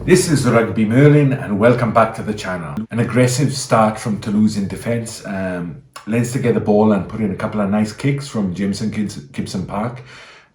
This is Rugby Merlin and welcome back to the channel. An aggressive start from Toulouse in defence. Leinster get the ball and put in a couple of nice kicks from Jameson Gibson Park,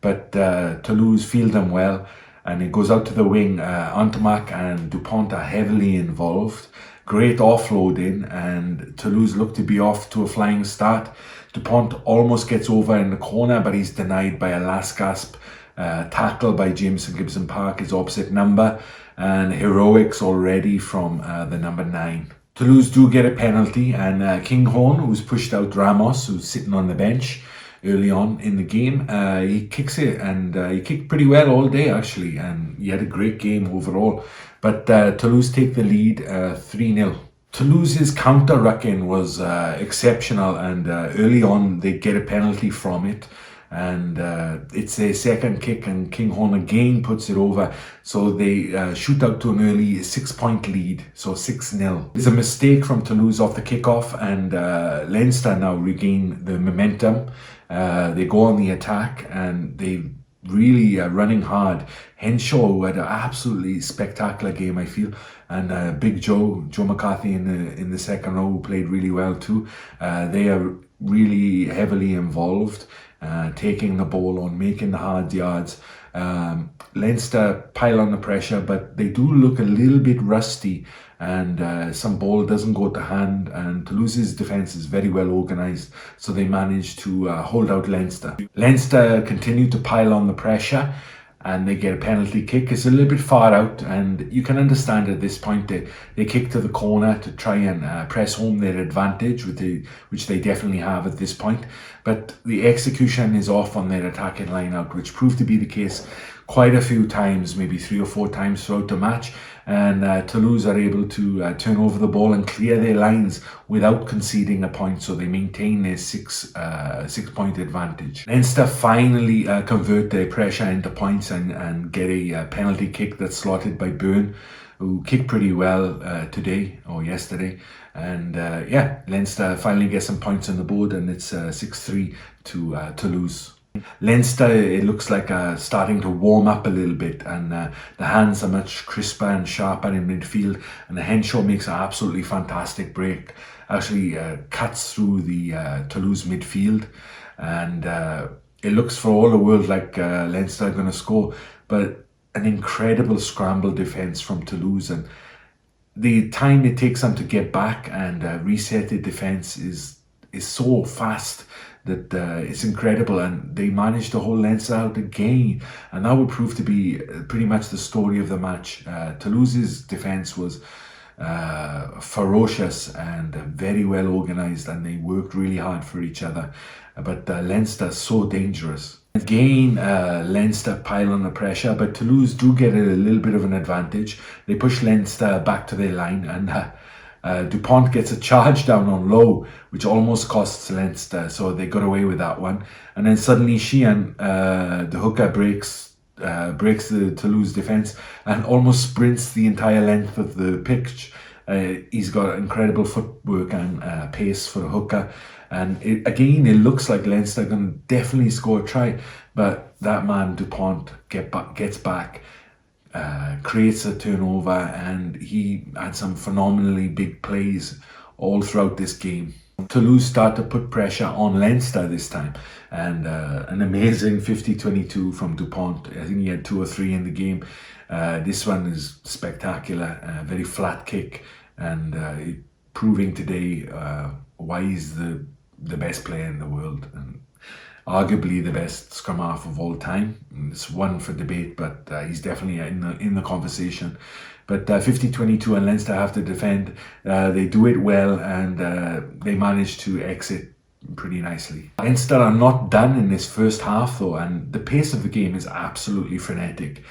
but Toulouse field them well and it goes out to the wing. Antamac and Dupont are heavily involved. Great offload in and Toulouse look to be off to a flying start. Dupont almost gets over in the corner, but he's denied by a last gasp tackle by Jameson Gibson Park, his opposite number, and heroics already from the number 9. Toulouse do get a penalty and Kinghorn, who's pushed out Ramos, who's sitting on the bench early on in the game, he kicks it and he kicked pretty well all day actually, and he had a great game overall. But Toulouse take the lead 3-0. Toulouse's counter-rucking was exceptional, and early on they get a penalty from it, and it's a second kick and Kinghorn again puts it over, so they shoot out to an early 6-point lead, so 6-0. It's a mistake from Toulouse off the kickoff, and Leinster now regain the momentum. They go on the attack and they really running hard. Henshaw, who had an absolutely spectacular game, I feel, and Big Joe McCarthy in the second row, who played really well too. They are really heavily involved, taking the ball on, making the hard yards. Leinster pile on the pressure, but they do look a little bit rusty, and some ball doesn't go to hand, and Toulouse's defence is very well organised, so they manage to hold out Leinster. Leinster continue to pile on the pressure and they get a penalty kick. It's a little bit far out, and you can understand at this point they kick to the corner to try and press home their advantage, which they definitely have at this point. But the execution is off on their attacking line out, which proved to be the case quite a few times, maybe 3 or 4 times throughout the match, and Toulouse are able to turn over the ball and clear their lines without conceding a point, so they maintain their 6-point advantage. Leinster finally convert their pressure into points and get a penalty kick that's slotted by Byrne, who kicked pretty well today or yesterday, and Leinster finally get some points on the board, and it's 6-3 to Toulouse. Leinster, it looks like starting to warm up a little bit, and the hands are much crisper and sharper in midfield, and the Henshaw makes an absolutely fantastic break, actually cuts through the Toulouse midfield, and it looks for all the world like Leinster are going to score, but an incredible scramble defence from Toulouse, and the time it takes them to get back and reset the defence is so fast that it's incredible, and they managed to hold Leinster out again, and that would prove to be pretty much the story of the match. Toulouse's defence was ferocious and very well organised, and they worked really hard for each other, but Leinster so dangerous. Again, Leinster pile on the pressure, but Toulouse do get a little bit of an advantage. They push Leinster back to their line, and Dupont gets a charge down on low, which almost costs Leinster, so they got away with that one. And then suddenly Sheehan, the hooker, breaks the Toulouse defence and almost sprints the entire length of the pitch. He's got incredible footwork and pace for a hooker. And it looks like Leinster are going to definitely score a try, but that man Dupont gets back, creates a turnover, and he had some phenomenally big plays all throughout this game. Toulouse start to put pressure on Leinster this time, and an amazing 50-22 from Dupont. I think he had 2 or 3 in the game. This one is spectacular, very flat kick, and proving today why he's the best player in the world, and arguably the best scrum half of all time. It's one for debate, but he's definitely in the conversation. But 50-22 and Leinster have to defend. They do it well, and they manage to exit pretty nicely. Leinster are not done in this first half though, and the pace of the game is absolutely frenetic.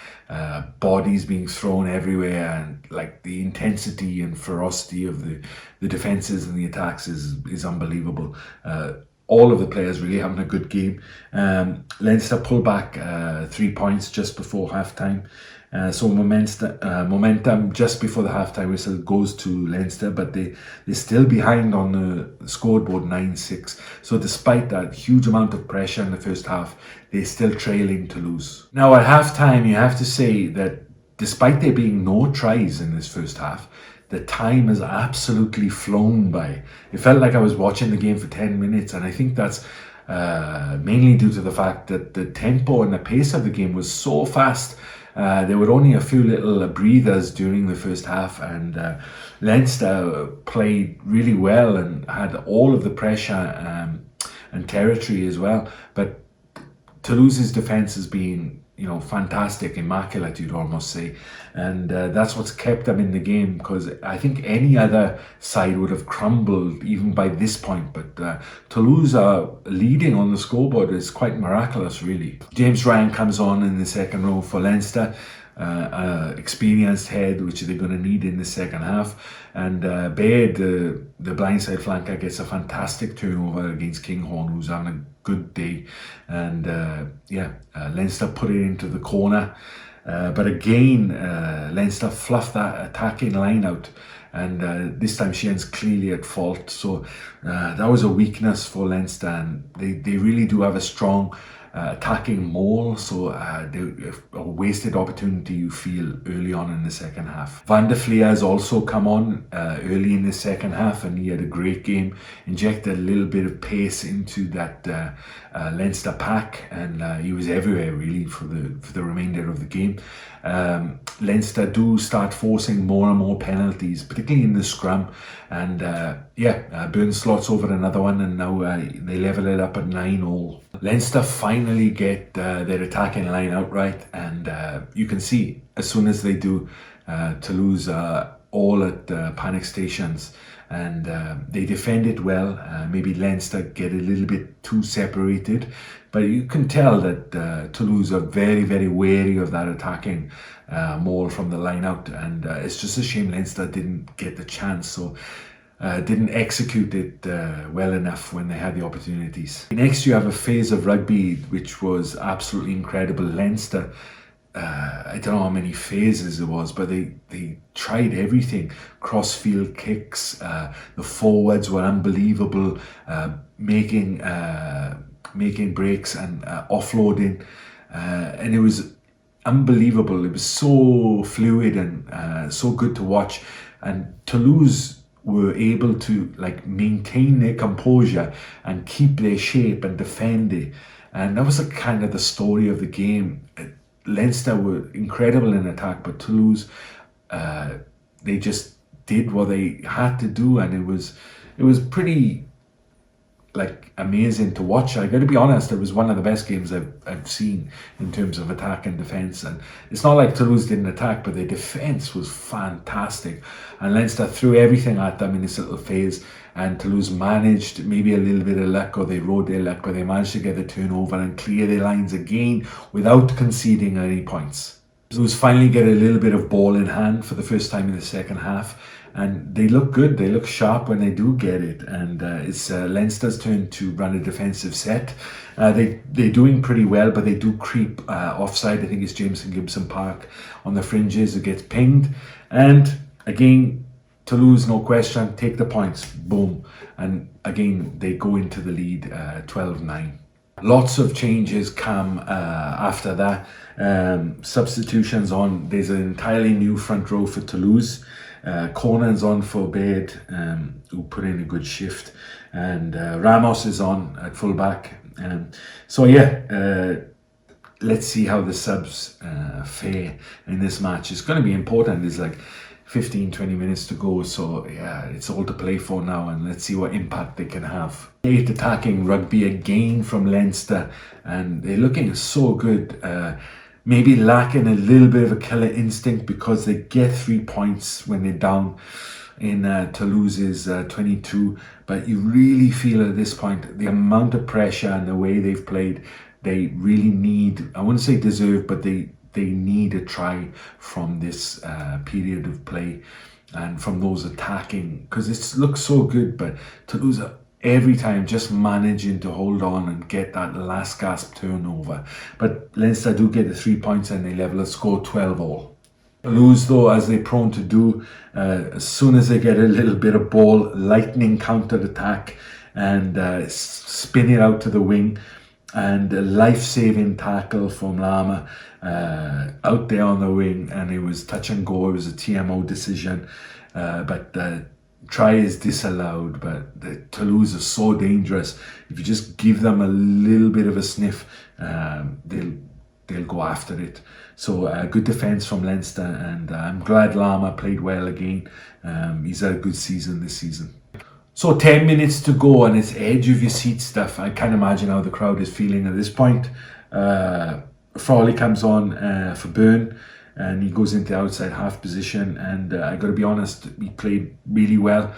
Bodies being thrown everywhere, and like the intensity and ferocity of the defences and the attacks is unbelievable. All of the players really having a good game. Leinster pull back 3 points just before half-time. So momentum just before the half-time whistle goes to Leinster, but they're still behind on the scoreboard 9-6. So despite that huge amount of pressure in the first half, they're still trailing Toulouse. Now at half-time, you have to say that despite there being no tries in this first half, the time has absolutely flown by. It felt like I was watching the game for 10 minutes, and I think that's mainly due to the fact that the tempo and the pace of the game was so fast. There were only a few little breathers during the first half, and Leinster played really well and had all of the pressure and territory as well. But Toulouse's defence has been, fantastic, immaculate, you'd almost say. And that's what's kept them in the game, because I think any other side would have crumbled even by this point. But Toulouse are leading on the scoreboard. It's quite miraculous, really. James Ryan comes on in the second row for Leinster. Experienced head, which they're going to need in the second half. And Baird, the blindside flanker, gets a fantastic turnover against Kinghorn, who's having a good day. And Leinster put it into the corner. But again, Leinster fluffed that attacking line out. And this time Sheehan's clearly at fault. So that was a weakness for Leinster. And they really do have a strong attacking maul, so a wasted opportunity, you feel, early on in the second half. Van der Fleer has also come on early in the second half, and he had a great game, injected a little bit of pace into that Leinster pack, and he was everywhere really for the remainder of the game. Leinster do start forcing more and more penalties, particularly in the scrum, and Burn slots over another one, and now they level it up at 9-9. Leinster finally get their attacking line outright, and you can see as soon as they do, Toulouse are all at panic stations, and they defend it well. Maybe Leinster get a little bit too separated, but you can tell that Toulouse are very, very wary of that attacking maul from the line out, and it's just a shame Leinster didn't get the chance, so didn't execute it well enough when they had the opportunities. Next, you have a phase of rugby which was absolutely incredible. Leinster, I don't know how many phases it was, but they tried everything. Crossfield kicks, the forwards were unbelievable, making breaks and offloading, and it was unbelievable. It was so fluid and so good to watch. And Toulouse were able to maintain their composure and keep their shape and defend it. And that was kind of the story of the game. Leinster were incredible in attack, but Toulouse, they just did what they had to do, and it was pretty amazing to watch. I got to be honest, it was one of the best games I've seen in terms of attack and defence. And it's not like Toulouse didn't attack, but their defence was fantastic. And Leinster threw everything at them in this little phase, and Toulouse managed maybe a little bit of luck, or they rode their luck, but they managed to get the turnover and clear their lines again without conceding any points. Toulouse finally get a little bit of ball in hand for the first time in the second half, and they look good, they look sharp when they do get it, and it's Leinster's turn to run a defensive set. They're doing pretty well, but they do creep offside. I think it's Jameson Gibson Park on the fringes who gets pinged, and again Toulouse, no question, take the points, boom, and again they go into the lead 12-9. Lots of changes come after that. Substitutions on. There's an entirely new front row for Toulouse. Conan's on for Baird, who put in a good shift, and Ramos is on at fullback. Let's see how the subs fare in this match. It's going to be important. There's 15-20 minutes to go, so yeah, it's all to play for now, and let's see what impact they can have. Great attacking rugby again from Leinster, and they're looking so good. Maybe lacking a little bit of a killer instinct, because they get 3 points when they're down in Toulouse's 22, but you really feel at this point the amount of pressure and the way they've played. They really need, I wouldn't say deserve, but they need a try from this period of play and from those attacking, because it looks so good, but Toulouse are every time just managing to hold on and get that last gasp turnover. But Leinster do get the 3 points, and they level a score 12-all. Toulouse, though, as they're prone to do, as soon as they get a little bit of ball, lightning counter attack and spin it out to the wing. and a life-saving tackle from Lama out there on the wing, and it was touch and go. It was a TMO decision, but try is disallowed. But the Toulouse is so dangerous. If you just give them a little bit of a sniff, they'll go after it. So good defence from Leinster, and I'm glad Lama played well again. He's had a good season this season. So 10 minutes to go, and it's edge of your seat stuff. I can't imagine how the crowd is feeling at this point. Frawley comes on for Byrne, and he goes into outside half position, and I got to be honest, he played really well.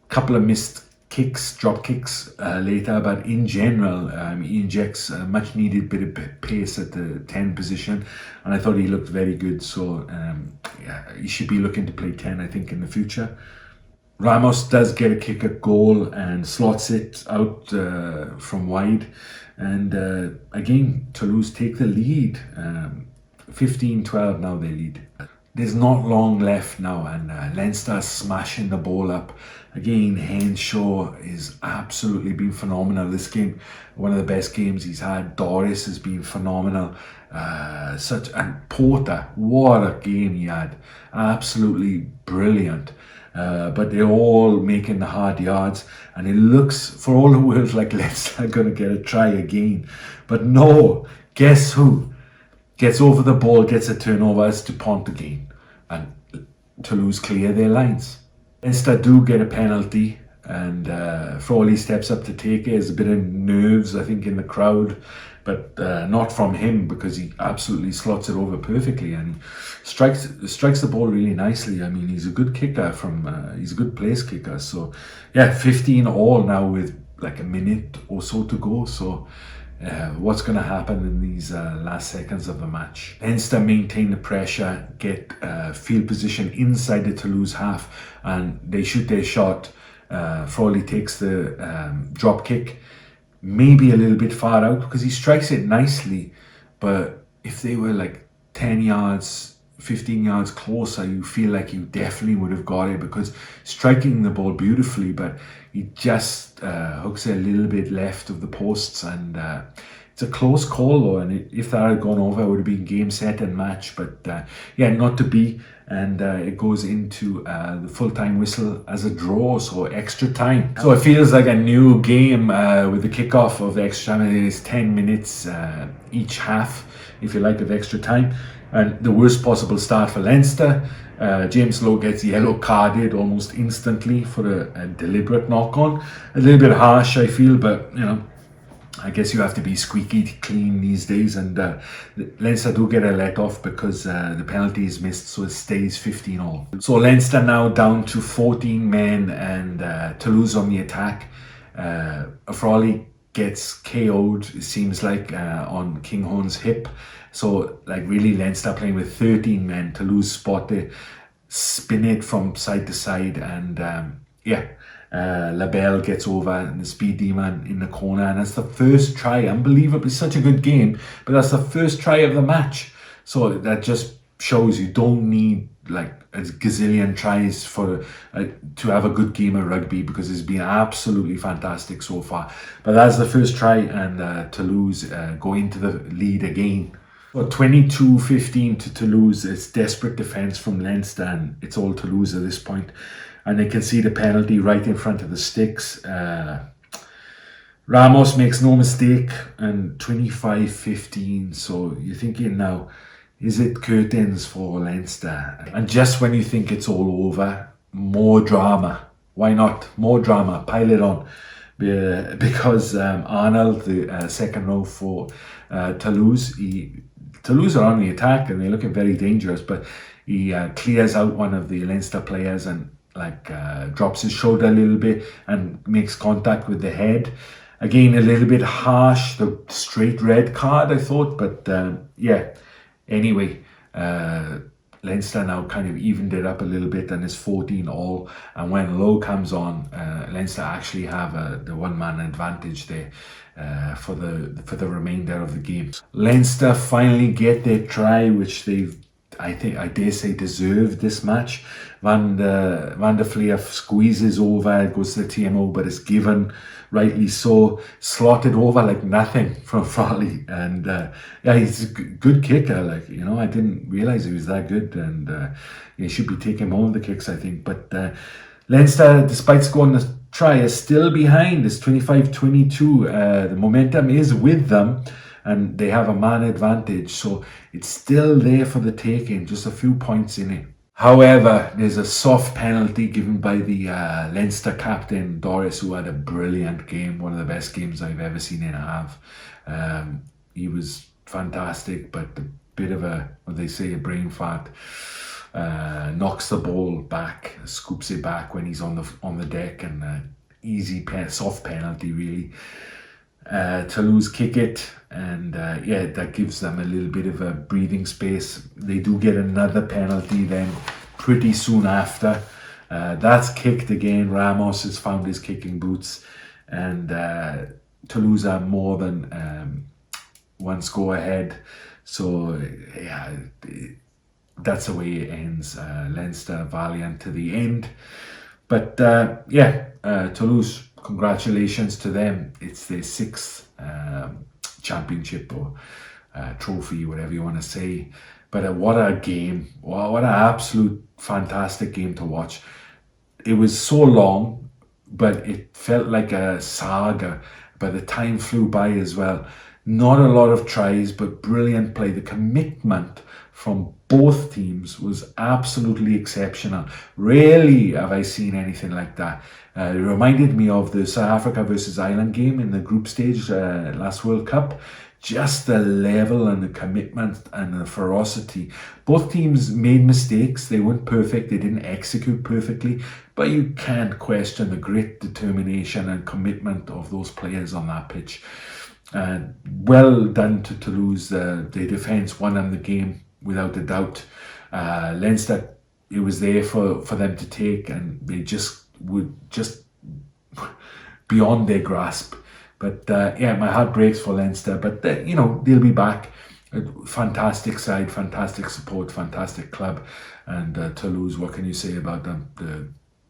Couple of missed kicks, drop kicks later, but in general, he injects a much needed bit of pace at the 10 position, and I thought he looked very good. So yeah, he should be looking to play 10, I think, in the future. Ramos does get a kick at goal and slots it out from wide, and again Toulouse take the lead. 15-12 now they lead. There's not long left now, and Leinster smashing the ball up. Again, Henshaw is absolutely been phenomenal this game. One of the best games he's had. Doris has been phenomenal. And Porter, what a game he had. Absolutely brilliant. But they're all making the hard yards, and it looks for all the world like Leinster are going to get a try again. But no, guess who gets over the ball, gets a turnover? It's Dupont again, and Toulouse clear their lines. Leinster do get a penalty, and Frawley steps up to take it. There's a bit of nerves, I think, in the crowd, but not from him, because he absolutely slots it over perfectly, and he strikes the ball really nicely. I mean, he's a good kicker he's a good place kicker. So yeah, 15 all now with like a minute or so to go. So what's going to happen in these last seconds of the match? Leinster maintain the pressure, get field position inside the Toulouse half, and they shoot their shot. Frawley takes the drop kick, maybe a little bit far out, because he strikes it nicely. But if they were like 10 yards, 15 yards closer, you feel like you definitely would have got it, because striking the ball beautifully, but he just hooks it a little bit left of the posts, and it's a close call though, and if that had gone over, it would have been game, set and match, but yeah, not to be, and it goes into the full-time whistle as a draw, so extra time. So it feels like a new game with the kickoff of the extra time. It is 10 minutes each half, if you like, of extra time, and the worst possible start for Leinster. James Lowe gets yellow carded almost instantly for a deliberate knock-on. A little bit harsh, I feel, but you know, I guess you have to be squeaky clean these days, and Leinster do get a let-off because the penalty is missed, so it stays 15 all. So Leinster now down to 14 men, and Toulouse on the attack. Frawley gets KO'd, it seems like, on Kinghorn's hip. So like really Leinster playing with 13 men. Toulouse spot it, spin it from side to side, and yeah, Labelle gets over, and the speed demon in the corner, and that's the first try. Unbelievably, such a good game, but that's the first try of the match. So that just shows you don't need like a gazillion tries for to have a good game of rugby, because it's been absolutely fantastic so far. But that's the first try, and Toulouse go into the lead again. Well, 22-15 to Toulouse. It's desperate defence from Leinster, and it's all Toulouse at this point. And they can see the penalty right in front of the sticks. Ramos makes no mistake, and 25-15. So you're thinking now, is it curtains for Leinster? And just when you think it's all over, more drama. Why not? More drama. Pile it on. Because Arnold, the second row for Toulouse, Toulouse are on the attack, and they're looking very dangerous, but he clears out one of the Leinster players, and like drops his shoulder a little bit and makes contact with the head. Again, a little bit harsh, the straight red card, I thought, but yeah. Anyway, Leinster now kind of evened it up a little bit, and it's 14 all. And when Lowe comes on, Leinster actually have the one-man advantage there for the remainder of the game. Leinster finally get their try, which they've I dare say, deserved this match. Van der Fleer squeezes over, goes to the TMO, but it's given, rightly so, slotted over like nothing from Farley. And yeah, he's a good kicker. Like, you know, I didn't realize he was that good, and he should be taking more of the kicks, I think. But Leinster, despite scoring the try, is still behind. It's 25-22. The momentum is with them, and they have a man advantage, so it's still there for the taking, just a few points in it. However, there's a soft penalty given by the Leinster captain, Doris, who had a brilliant game, one of the best games I've ever seen him have. He was fantastic, but a bit of a, what they say, a brain fart. Knocks the ball back, scoops it back when he's on the deck, and easy soft penalty really. Toulouse kick it, and yeah, that gives them a little bit of a breathing space. They do get another penalty then pretty soon after. That's kicked again. Ramos has found his kicking boots, and Toulouse are more than one score ahead. So yeah, that's the way it ends. Leinster valiant to the end. But yeah, Toulouse, congratulations to them. It's their 6th championship or trophy, whatever you want to say. But what a game. What an absolute fantastic game to watch. It was so long, but it felt like a saga. But the time flew by as well. Not a lot of tries, but brilliant play. The commitment from both teams was absolutely exceptional. Rarely have I seen anything like that. It reminded me of the South Africa versus Ireland game in the group stage last World Cup. Just the level and the commitment and the ferocity. Both teams made mistakes. They weren't perfect. They didn't execute perfectly. But you can't question the grit, determination and commitment of those players on that pitch. Well done to Toulouse. The defence won them the game without a doubt. Leinster, it was there for them to take, and they just beyond their grasp. But yeah, my heart breaks for Leinster, but you know, they'll be back. A fantastic side, fantastic support, fantastic club. And Toulouse, what can you say about them?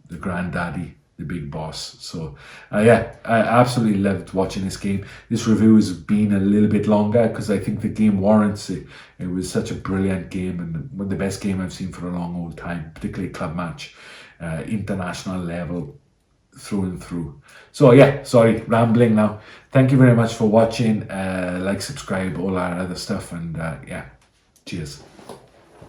The granddaddy, the big boss. So yeah, I absolutely loved watching this game. This review has been a little bit longer because I think the game warrants it. It was such a brilliant game, and one of the best game I've seen for a long old time, particularly club match, international level through and through. So yeah, sorry, rambling now. Thank you very much for watching. Like, subscribe, all our other stuff, and yeah, cheers.